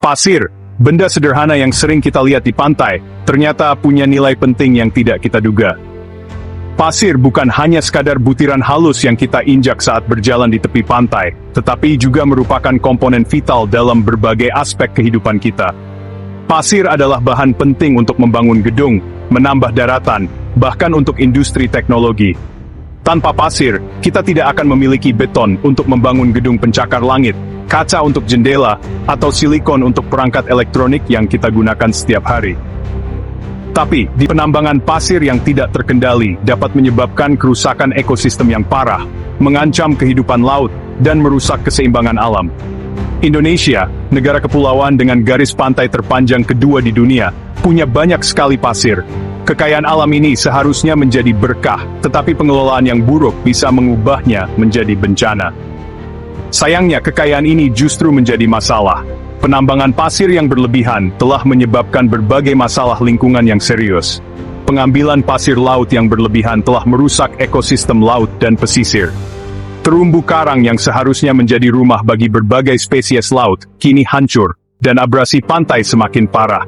Pasir, benda sederhana yang sering kita lihat di pantai, ternyata punya nilai penting yang tidak kita duga. Pasir bukan hanya sekadar butiran halus yang kita injak saat berjalan di tepi pantai, tetapi juga merupakan komponen vital dalam berbagai aspek kehidupan kita. Pasir adalah bahan penting untuk membangun gedung, menambah daratan, bahkan untuk industri teknologi. Tanpa pasir, kita tidak akan memiliki beton untuk membangun gedung pencakar langit, kaca untuk jendela, atau silikon untuk perangkat elektronik yang kita gunakan setiap hari. Tapi, di penambangan pasir yang tidak terkendali dapat menyebabkan kerusakan ekosistem yang parah, mengancam kehidupan laut, dan merusak keseimbangan alam. Indonesia, negara kepulauan dengan garis pantai terpanjang kedua di dunia, punya banyak sekali pasir. Kekayaan alam ini seharusnya menjadi berkah, tetapi pengelolaan yang buruk bisa mengubahnya menjadi bencana. Sayangnya kekayaan ini justru menjadi masalah. Penambangan pasir yang berlebihan telah menyebabkan berbagai masalah lingkungan yang serius. Pengambilan pasir laut yang berlebihan telah merusak ekosistem laut dan pesisir. Terumbu karang yang seharusnya menjadi rumah bagi berbagai spesies laut, kini hancur, dan abrasi pantai semakin parah.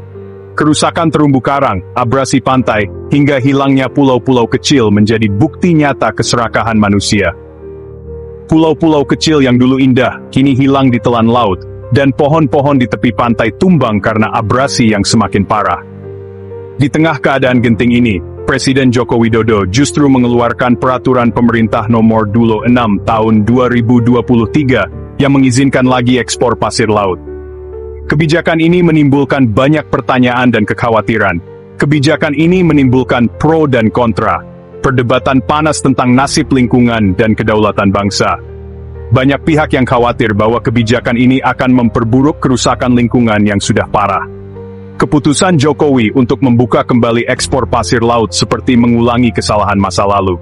Kerusakan terumbu karang, abrasi pantai, hingga hilangnya pulau-pulau kecil menjadi bukti nyata keserakahan manusia. Pulau-pulau kecil yang dulu indah, kini hilang di telan laut, dan pohon-pohon di tepi pantai tumbang karena abrasi yang semakin parah. Di tengah keadaan genting ini, Presiden Joko Widodo justru mengeluarkan peraturan pemerintah nomor 26 tahun 2023 yang mengizinkan lagi ekspor pasir laut. Kebijakan ini menimbulkan banyak pertanyaan dan kekhawatiran. Kebijakan ini menimbulkan pro dan kontra. Perdebatan panas tentang nasib lingkungan dan kedaulatan bangsa. Banyak pihak yang khawatir bahwa kebijakan ini akan memperburuk kerusakan lingkungan yang sudah parah. Keputusan Jokowi untuk membuka kembali ekspor pasir laut seperti mengulangi kesalahan masa lalu.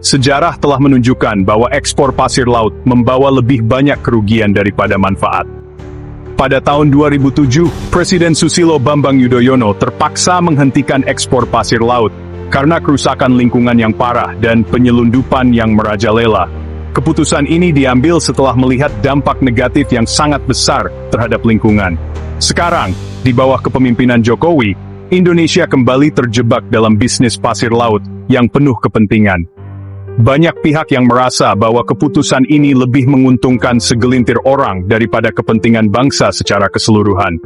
Sejarah telah menunjukkan bahwa ekspor pasir laut membawa lebih banyak kerugian daripada manfaat. Pada tahun 2007, Presiden Susilo Bambang Yudhoyono terpaksa menghentikan ekspor pasir laut karena kerusakan lingkungan yang parah dan penyelundupan yang merajalela. Keputusan ini diambil setelah melihat dampak negatif yang sangat besar terhadap lingkungan. Sekarang, di bawah kepemimpinan Jokowi, Indonesia kembali terjebak dalam bisnis pasir laut yang penuh kepentingan. Banyak pihak yang merasa bahwa keputusan ini lebih menguntungkan segelintir orang daripada kepentingan bangsa secara keseluruhan.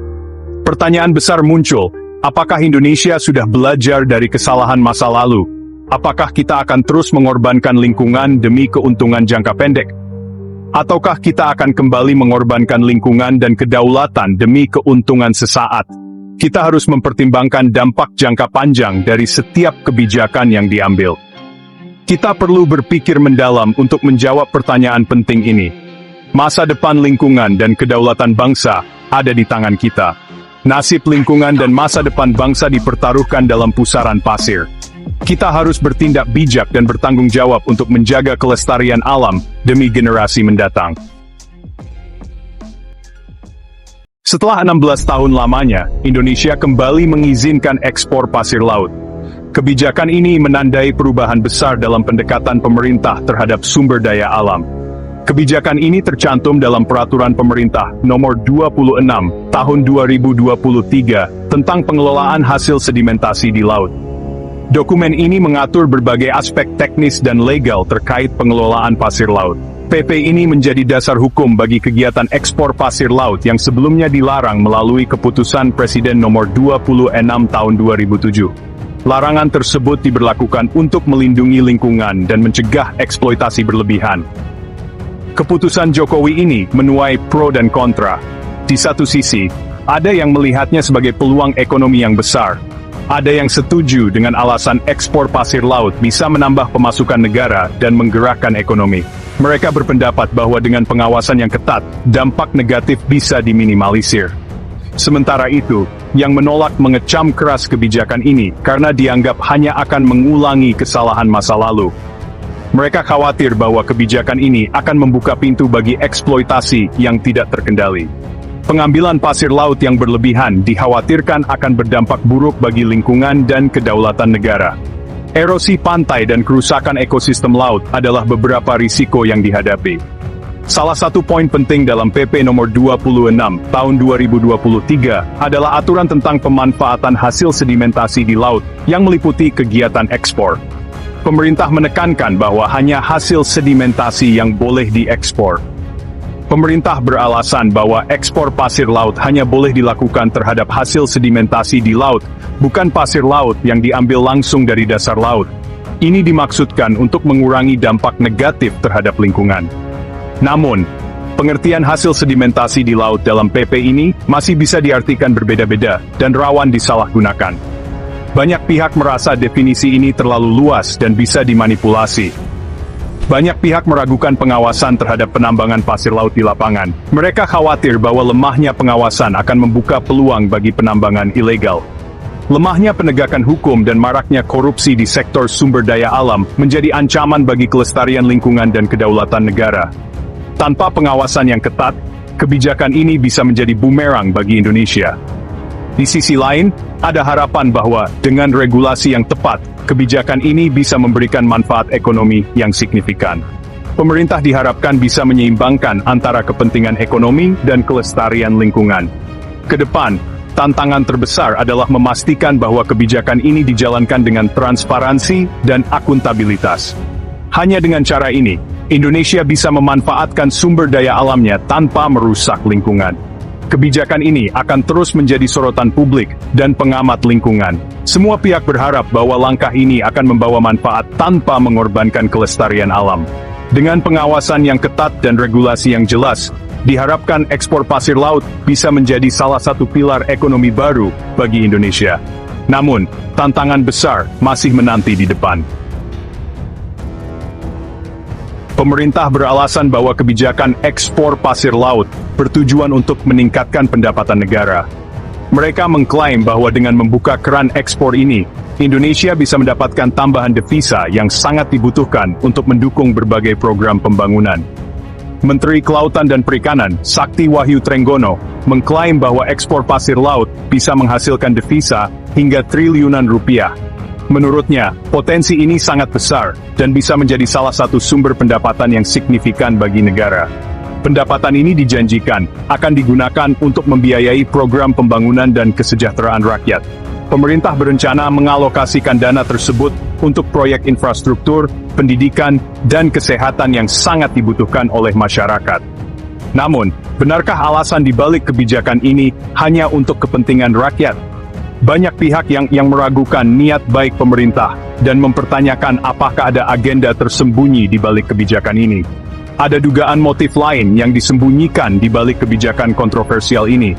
Pertanyaan besar muncul, apakah Indonesia sudah belajar dari kesalahan masa lalu? Apakah kita akan terus mengorbankan lingkungan demi keuntungan jangka pendek? Ataukah kita akan kembali mengorbankan lingkungan dan kedaulatan demi keuntungan sesaat? Kita harus mempertimbangkan dampak jangka panjang dari setiap kebijakan yang diambil. Kita perlu berpikir mendalam untuk menjawab pertanyaan penting ini. Masa depan lingkungan dan kedaulatan bangsa ada di tangan kita. Nasib lingkungan dan masa depan bangsa dipertaruhkan dalam pusaran pasir. Kita harus bertindak bijak dan bertanggung jawab untuk menjaga kelestarian alam demi generasi mendatang. Setelah 16 tahun lamanya, Indonesia kembali mengizinkan ekspor pasir laut. Kebijakan ini menandai perubahan besar dalam pendekatan pemerintah terhadap sumber daya alam. Kebijakan ini tercantum dalam Peraturan Pemerintah Nomor 26 Tahun 2023 tentang pengelolaan hasil sedimentasi di laut. Dokumen ini mengatur berbagai aspek teknis dan legal terkait pengelolaan pasir laut. PP ini menjadi dasar hukum bagi kegiatan ekspor pasir laut yang sebelumnya dilarang melalui Keputusan Presiden Nomor 26 Tahun 2007. Larangan tersebut diberlakukan untuk melindungi lingkungan dan mencegah eksploitasi berlebihan. Keputusan Jokowi ini menuai pro dan kontra. Di satu sisi, ada yang melihatnya sebagai peluang ekonomi yang besar. Ada yang setuju dengan alasan ekspor pasir laut bisa menambah pemasukan negara dan menggerakkan ekonomi. Mereka berpendapat bahwa dengan pengawasan yang ketat, dampak negatif bisa diminimalisir. Sementara itu, yang menolak mengecam keras kebijakan ini karena dianggap hanya akan mengulangi kesalahan masa lalu. Mereka khawatir bahwa kebijakan ini akan membuka pintu bagi eksploitasi yang tidak terkendali. Pengambilan pasir laut yang berlebihan dikhawatirkan akan berdampak buruk bagi lingkungan dan kedaulatan negara. Erosi pantai dan kerusakan ekosistem laut adalah beberapa risiko yang dihadapi. Salah satu poin penting dalam PP nomor 26 tahun 2023 adalah aturan tentang pemanfaatan hasil sedimentasi di laut yang meliputi kegiatan ekspor. Pemerintah menekankan bahwa hanya hasil sedimentasi yang boleh diekspor. Pemerintah beralasan bahwa ekspor pasir laut hanya boleh dilakukan terhadap hasil sedimentasi di laut, bukan pasir laut yang diambil langsung dari dasar laut. Ini dimaksudkan untuk mengurangi dampak negatif terhadap lingkungan. Namun, pengertian hasil sedimentasi di laut dalam PP ini masih bisa diartikan berbeda-beda dan rawan disalahgunakan. Banyak pihak merasa definisi ini terlalu luas dan bisa dimanipulasi. Banyak pihak meragukan pengawasan terhadap penambangan pasir laut di lapangan. Mereka khawatir bahwa lemahnya pengawasan akan membuka peluang bagi penambangan ilegal. Lemahnya penegakan hukum dan maraknya korupsi di sektor sumber daya alam menjadi ancaman bagi kelestarian lingkungan dan kedaulatan negara. Tanpa pengawasan yang ketat, kebijakan ini bisa menjadi bumerang bagi Indonesia. Di sisi lain, ada harapan bahwa dengan regulasi yang tepat, kebijakan ini bisa memberikan manfaat ekonomi yang signifikan. Pemerintah diharapkan bisa menyeimbangkan antara kepentingan ekonomi dan kelestarian lingkungan. Kedepan, tantangan terbesar adalah memastikan bahwa kebijakan ini dijalankan dengan transparansi dan akuntabilitas. Hanya dengan cara ini, Indonesia bisa memanfaatkan sumber daya alamnya tanpa merusak lingkungan. Kebijakan ini akan terus menjadi sorotan publik dan pengamat lingkungan. Semua pihak berharap bahwa langkah ini akan membawa manfaat tanpa mengorbankan kelestarian alam. Dengan pengawasan yang ketat dan regulasi yang jelas, diharapkan ekspor pasir laut bisa menjadi salah satu pilar ekonomi baru bagi Indonesia. Namun, tantangan besar masih menanti di depan. Pemerintah beralasan bahwa kebijakan ekspor pasir laut bertujuan untuk meningkatkan pendapatan negara. Mereka mengklaim bahwa dengan membuka keran ekspor ini, Indonesia bisa mendapatkan tambahan devisa yang sangat dibutuhkan untuk mendukung berbagai program pembangunan. Menteri Kelautan dan Perikanan, Sakti Wahyu Trenggono, mengklaim bahwa ekspor pasir laut bisa menghasilkan devisa hingga triliunan rupiah. Menurutnya, potensi ini sangat besar dan bisa menjadi salah satu sumber pendapatan yang signifikan bagi negara. Pendapatan ini dijanjikan akan digunakan untuk membiayai program pembangunan dan kesejahteraan rakyat. Pemerintah berencana mengalokasikan dana tersebut untuk proyek infrastruktur, pendidikan, dan kesehatan yang sangat dibutuhkan oleh masyarakat. Namun, benarkah alasan dibalik kebijakan ini hanya untuk kepentingan rakyat? Banyak pihak yang meragukan niat baik pemerintah dan mempertanyakan apakah ada agenda tersembunyi di balik kebijakan ini. Ada dugaan motif lain yang disembunyikan di balik kebijakan kontroversial ini.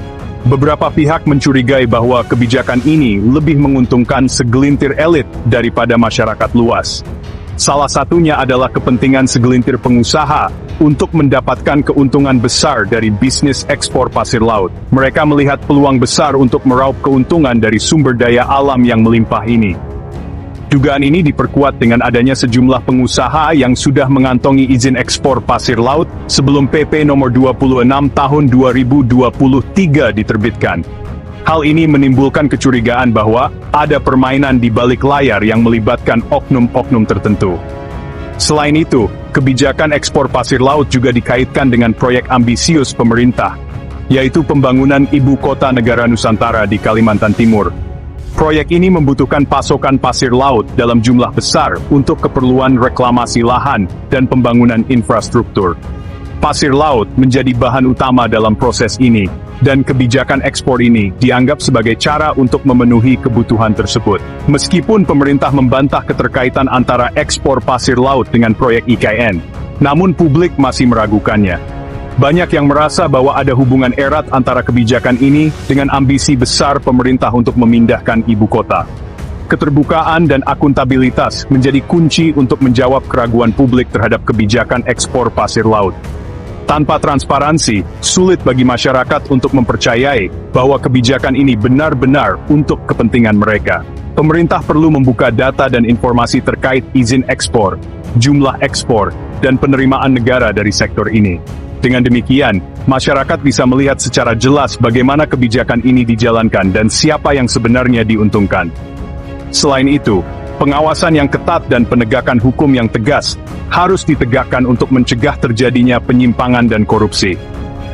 Beberapa pihak mencurigai bahwa kebijakan ini lebih menguntungkan segelintir elit daripada masyarakat luas. Salah satunya adalah kepentingan segelintir pengusaha untuk mendapatkan keuntungan besar dari bisnis ekspor pasir laut. Mereka melihat peluang besar untuk meraup keuntungan dari sumber daya alam yang melimpah ini. Dugaan ini diperkuat dengan adanya sejumlah pengusaha yang sudah mengantongi izin ekspor pasir laut sebelum PP nomor 26 tahun 2023 diterbitkan. Hal ini menimbulkan kecurigaan bahwa ada permainan di balik layar yang melibatkan oknum-oknum tertentu. Selain itu, kebijakan ekspor pasir laut juga dikaitkan dengan proyek ambisius pemerintah, yaitu pembangunan ibu kota negara Nusantara di Kalimantan Timur. Proyek ini membutuhkan pasokan pasir laut dalam jumlah besar untuk keperluan reklamasi lahan dan pembangunan infrastruktur. Pasir laut menjadi bahan utama dalam proses ini, dan kebijakan ekspor ini dianggap sebagai cara untuk memenuhi kebutuhan tersebut. Meskipun pemerintah membantah keterkaitan antara ekspor pasir laut dengan proyek IKN, namun publik masih meragukannya. Banyak yang merasa bahwa ada hubungan erat antara kebijakan ini dengan ambisi besar pemerintah untuk memindahkan ibu kota. Keterbukaan dan akuntabilitas menjadi kunci untuk menjawab keraguan publik terhadap kebijakan ekspor pasir laut. Tanpa transparansi, sulit bagi masyarakat untuk mempercayai bahwa kebijakan ini benar-benar untuk kepentingan mereka. Pemerintah perlu membuka data dan informasi terkait izin ekspor, jumlah ekspor, dan penerimaan negara dari sektor ini. Dengan demikian, masyarakat bisa melihat secara jelas bagaimana kebijakan ini dijalankan dan siapa yang sebenarnya diuntungkan. Selain itu, Pengawasan yang ketat dan penegakan hukum yang tegas harus ditegakkan untuk mencegah terjadinya penyimpangan dan korupsi.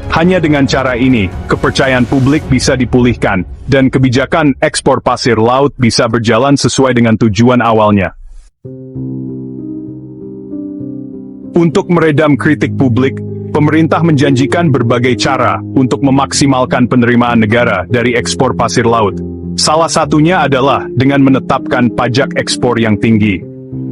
Hanya dengan cara ini, kepercayaan publik bisa dipulihkan, dan kebijakan ekspor pasir laut bisa berjalan sesuai dengan tujuan awalnya. Untuk meredam kritik publik, pemerintah menjanjikan berbagai cara untuk memaksimalkan penerimaan negara dari ekspor pasir laut. Salah satunya adalah dengan menetapkan pajak ekspor yang tinggi.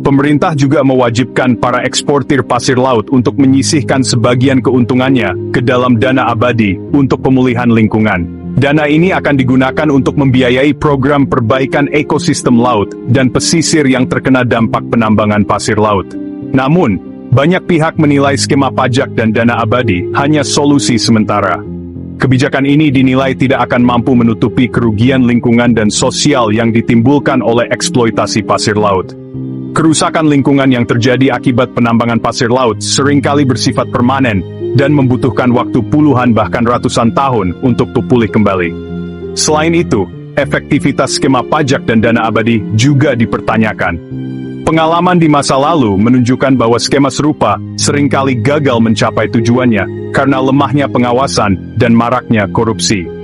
Pemerintah juga mewajibkan para eksportir pasir laut untuk menyisihkan sebagian keuntungannya ke dalam dana abadi untuk pemulihan lingkungan. Dana ini akan digunakan untuk membiayai program perbaikan ekosistem laut dan pesisir yang terkena dampak penambangan pasir laut. Namun, banyak pihak menilai skema pajak dan dana abadi hanya solusi sementara. Kebijakan ini dinilai tidak akan mampu menutupi kerugian lingkungan dan sosial yang ditimbulkan oleh eksploitasi pasir laut. Kerusakan lingkungan yang terjadi akibat penambangan pasir laut seringkali bersifat permanen dan membutuhkan waktu puluhan bahkan ratusan tahun untuk pulih kembali. Selain itu, efektivitas skema pajak dan dana abadi juga dipertanyakan. Pengalaman di masa lalu menunjukkan bahwa skema serupa seringkali gagal mencapai tujuannya karena lemahnya pengawasan dan maraknya korupsi.